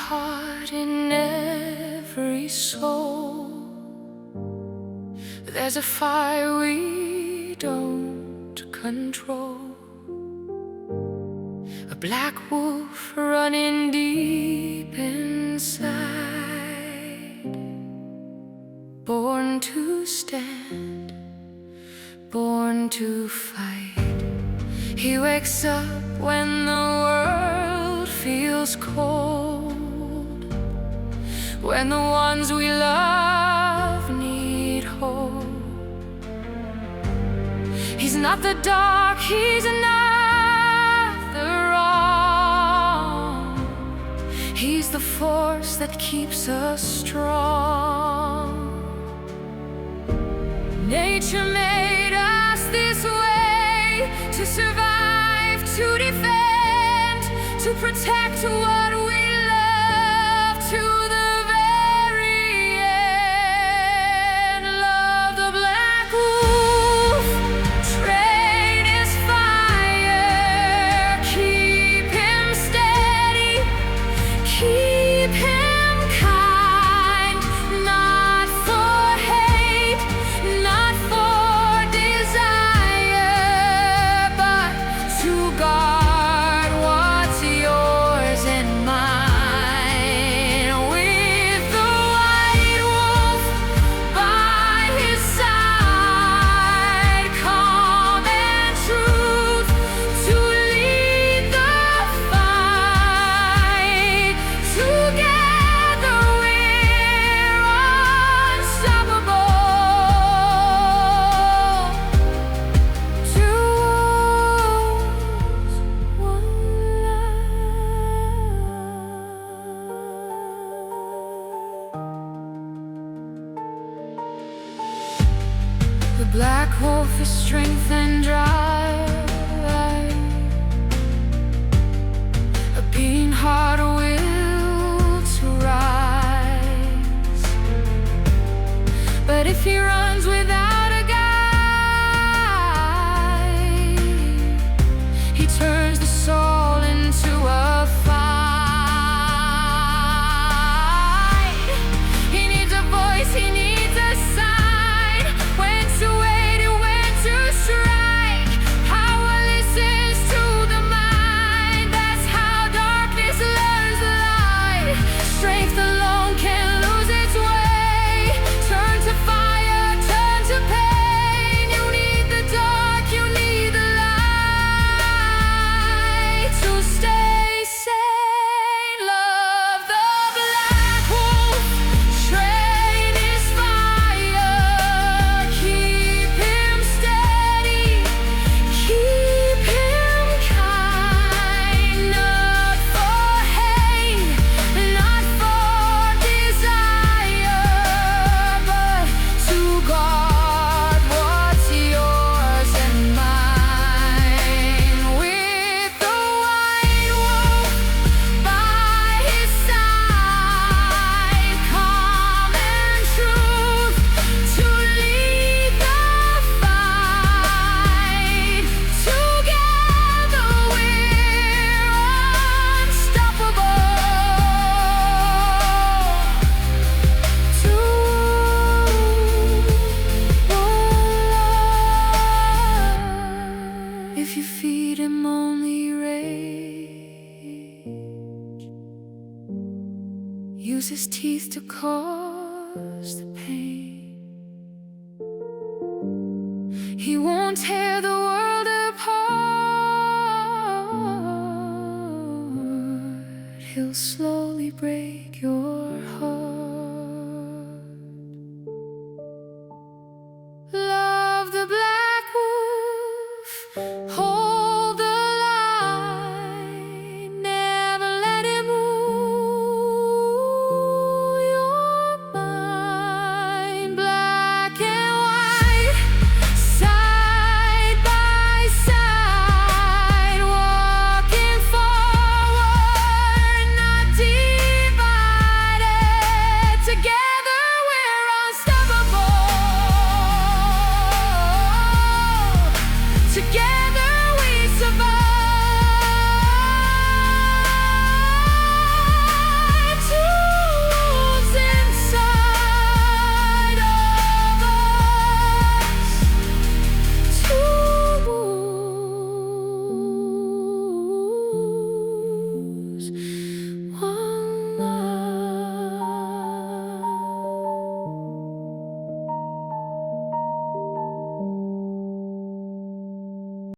heart, in every soul, there's a fire we don't control. A black wolf running deep inside, born to stand, born to fight. He wakes up when the world feels cold, when the ones we love need hope. He's not the dark, he's not the wrong. He's the force that keeps us strong. Nature made us this way, to survive, to defend, to protect what we love to the very end. Love the black wolf, train his fire, keep him steady, keep him kind, not for hate, not for desire, but to guard what's yours and mine. With the white wolf by his side, calm and truth to lead the fight. Together we're unstoppable. Two wolves, one love. The black wolf is strength and drive, a beating heart, a will to rise. But if he runs without a guide, he turns the soul into a fight. He needs a voice, he needs a sign, when to wait and when to strike. Power listens to the mind, that's how darkness learns the light. Strength alone can lose its way, turn to fire, turn to pain. You need the dark, you need the light to stay sane. Love the black wolf, train his fire, keep him steady, keep him kind, not for hate, not for desire, but to guard what's yours and mine. With the white wolf by his side, calm and truth to lead the fight. Together we're unstoppable. Two, one. If you feed him only rage, use his teeth to cause the pain, he won't tear the world apart, he'll slowly break your heart.